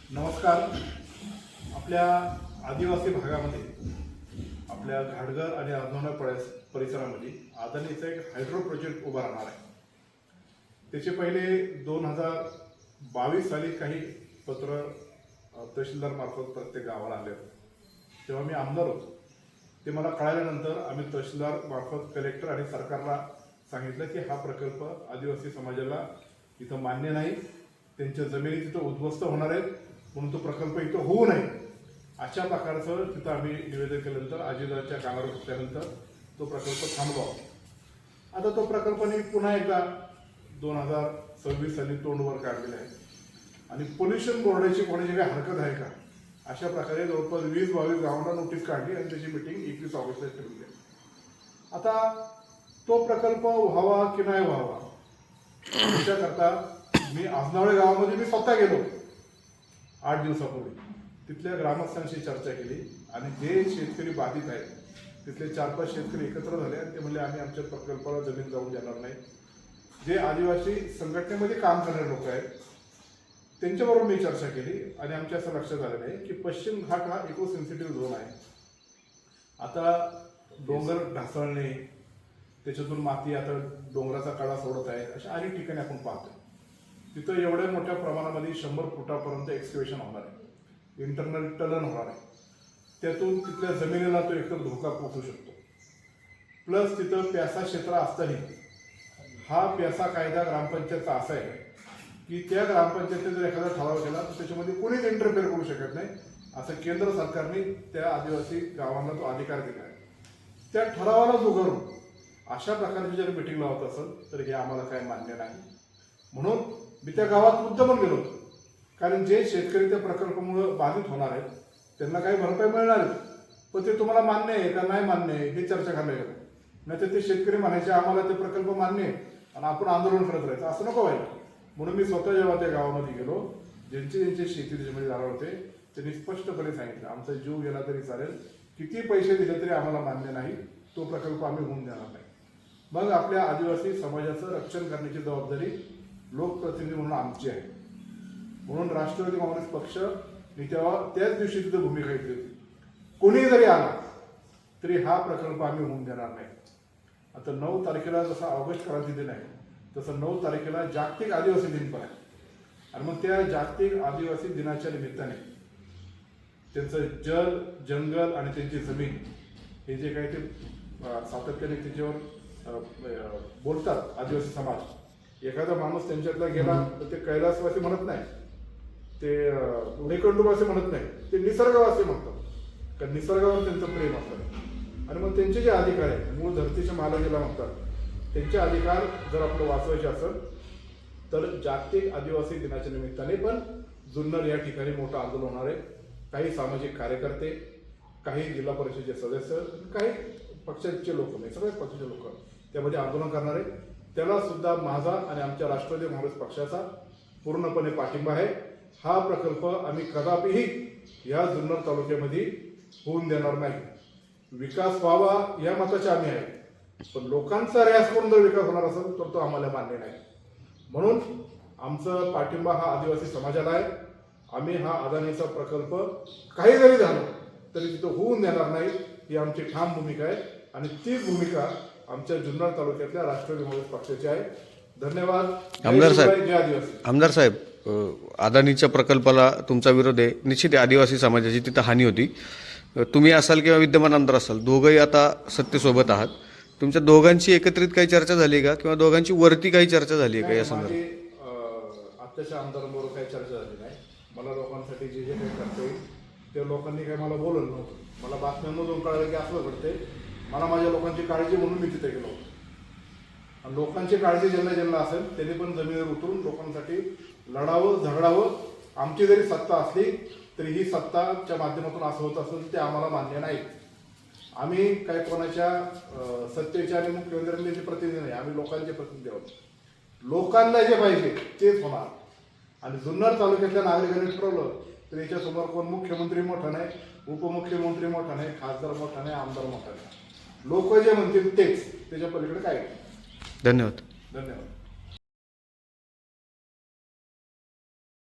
नमस्कार. आपल्या आदिवासी भागामध्ये आपल्या घाटघर आणि अर्नोना परिसरामध्ये अदानीचा एक हायड्रो प्रोजेक्ट उभा राहणार आहे. त्याचे पहिले 2022 साली काही पत्र तहसीलदार मार्फत प्रत्येक गावाला आले होते. तेव्हा मी आमदार होतो. ते मला कळाल्यानंतर आम्ही तहसीलदार मार्फत कलेक्टर आणि सरकारला सांगितलं की हा प्रकल्प आदिवासी समाजाला इथं मान्य नाही, त्यांच्या जमिनी तिथं उद्ध्वस्त होणार आहेत, म्हणून तो प्रकल्प इथं होऊ नये अशा प्रकारचं तिथं आम्ही निवेदन केल्यानंतर अजितदादांच्या कानावर घेतल्यानंतर तो प्रकल्प थांबवावा. आता तो प्रकल्पाने पुन्हा एकदा 2026 साली तोंडवर काढलेला आहे आणि पोल्युशन बोर्डाची कोणाची काही हरकत आहे का अशा प्रकारे जवळपास 20-22 गावांना नोटीस काढली आणि त्याची मिटिंग 21 ऑगस्टला ठेवली आहे. आता तो प्रकल्प व्हावा की नाही व्हावा याच्याकरता मी आजनावळे गावामध्ये मी स्वतः गेलो 8 दिवसापूर्वी. तिथल्या ग्रामस्थांशी चर्चा केली आणि जे शेतकरी बाधित आहेत तिथले 4-5 शेतकरी एकत्र झाले आणि ते म्हणले आम्ही आमच्या प्रकल्पाला जमीन जाऊन देणार नाही. जे आदिवासी संघटनेमध्ये काम करणारे लोक आहेत त्यांच्याबरोबर मी चर्चा केली आणि आमच्या असं लक्षात आलं नाही की पश्चिम घाट हा इको सेन्सिटिव्ह झोन आहे. आता डोंगर ढासळणे, त्याच्यातून माती आता डोंगराचा कडा सोडत आहे, अशा अनेक ठिकाणी आपण पाहतो. तिथं एवढ्या मोठ्या प्रमाणामध्ये 100 फुटापर्यंत एक्सकेव्हेशन होणार आहे, इंटरनल टनल होणार आहे. त्यातून तिथल्या जमिनीला तो एकतर धोका पोहोचू शकतो. प्लस तिथं प्यासा क्षेत्र असताना हा प्यासा कायदा ग्रामपंचायतचा असा आहे की त्या ग्रामपंचायतीने जर एखादा ठराव केला तर त्याच्यामध्ये कोणीच इंटरफेअर करू शकत नाही, असं केंद्र सरकारने त्या आदिवासी गावांना तो अधिकार दिला आहे. त्या ठरावाला जुगारून अशा प्रकारची जर मिटिंग लावत असेल तर हे आम्हाला काय मान्य नाही. म्हणून मी त्या गावात मुद्दामून गेलो होतो, कारण जे शेतकरी त्या प्रकल्पामुळे बाधित होणार आहेत त्यांना काही भरपाई मिळणार आहे, पण ते तुम्हाला मान्य आहे का नाही मान्य आहे हे चर्चा करायला गेलो. नाही तर ते शेतकरी म्हणायचे आम्हाला ते प्रकल्प मान्य आहे आणि आपण आंदोलन करत राहायचं, असं नको व्हायला. म्हणून मी स्वतः जेव्हा त्या गावामध्ये गेलो, ज्यांचे शेती जमिनीदार होते त्यांनी स्पष्टपणे सांगितलं आमचा जीव गेला तरी चालेल, किती पैसे दिले तरी आम्हाला मान्य नाही, तो प्रकल्प आम्ही होऊन देणार नाही. मग आपल्या आदिवासी समाजाचं रक्षण करण्याची जबाबदारी लोकप्रतिनिधी म्हणून आमची आहे. म्हणून राष्ट्रवादी काँग्रेस पक्ष मी तेव्हा त्याच दिवशी तिथे भूमिका घेतली होती, कोणी जरी आला तरी हा प्रकल्प आम्ही होऊन देणार नाही. आता 9 तारखेला जसा ऑगस्ट क्रांती दिन आहे तसं 9 तारखेला जागतिक आदिवासी दिन पण आहे. आणि मग त्या जागतिक आदिवासी दिनाच्या निमित्ताने त्यांचं जल, जंगल आणि त्यांची जमीन हे जे काही ते सातत्याने त्याच्यावर बोलतात आदिवासी समाज. एखादा माणूस त्यांच्यातला गेला तर ते कैलासवासी म्हणत नाही, ते निकंडूवासी म्हणत नाही, ते निसर्गवासी म्हणतात, कारण निसर्गावर त्यांचं प्रेम असतं. आणि मग त्यांचे जे अधिकार आहेत मूळ धरतीच्या मालकीला म्हणतात, त्यांचे अधिकार जर आपलं वाचवायचे असेल तर जागतिक आदिवासी दिनाच्या निमित्ताने पण जुन्नर या ठिकाणी मोठं आंदोलन होणार आहे. काही सामाजिक कार्यकर्ते, काही जिल्हा परिषदेचे सदस्य, काही पक्षाचे लोक, नाही सगळ्याच पक्षाचे लोक त्यामध्ये आंदोलन करणार आहे. त्याला सुद्धा माझा आणि आमच्या राष्ट्रवादी काँग्रेस पक्षाचा पूर्णपणे पाठिंबा आहे. हा प्रकल्प आम्ही कदापिही या जुन्नर तालुक्यामध्ये होऊन देणार नाही. विकास व्हावा या मताचे आम्ही आहे, पण लोकांचा रॅस करून जर विकास होणार असेल तर तो आम्हाला मान्य नाही. म्हणून आमचा पाठिंबा हा आदिवासी समाजाला आहे. आम्ही हा अदानीचा प्रकल्प काही जरी झालं तरी तिथं होऊन देणार नाही, ही आमची ठाम भूमिका आहे आणि तीच भूमिका आमच्या जुन्नर तालुक्यातल्या राष्ट्रवादी काँग्रेस पक्षाची आहे. धन्यवाद. आमदार साहेब, जय आदिवासी. आमदार साहेब, अदानीच्या प्रकल्पाला तुमचा विरोध आहे. निश्चित आदिवासी समाजाची तिथं हानी होती. तुम्ही असाल किंवा विद्यमान आमदार असाल, दोघंही आता सत्तेसोबत आहात. तुमच्या दोघांची एकत्रित काही चर्चा झाली का किंवा दोघांची वरती काही चर्चा झाली का या संदर्भात? आत्ताच्या आमदारांबरोबर काही चर्चा झाली नाही. मला लोकांसाठी जे जे काही करता येईल ते लोकांनी काही मला बोलवलं नव्हतं. मला बातम्यांमधून कळलं की असं घडते, मला माझ्या लोकांची काळजी म्हणून मी तिथे गेलो. आणि लोकांची काळजी ज्यांना ज्यांना असेल त्यांनी पण जमिनीवर उतरून लोकांसाठी लढावं, झगडावं. आमची जरी सत्ता असली तरी ही सत्ताच्या माध्यमातून असं होत असेल ते आम्हाला मान्य नाही. आम्ही काय कोणाच्या सत्तेचे आणि मुख्यमंत्र्यांचे प्रतिनिधी नाही, आम्ही लोकांचे प्रतिनिधी आहोत. लोकांना जे पाहिजे तेच होणार. आणि जुन्नर तालुक्यातल्या नागरिकांनी ठरवलं तर याच्यासमोर कोण मुख्यमंत्री मोठा नाही, उपमुख्यमंत्री मोठा नाही, खासदार मोठा नाही, आमदार मोठा नाही. लोक जे म्हणतील तेच, त्याच्या पलीकडे काय. धन्यवाद. धन्यवाद.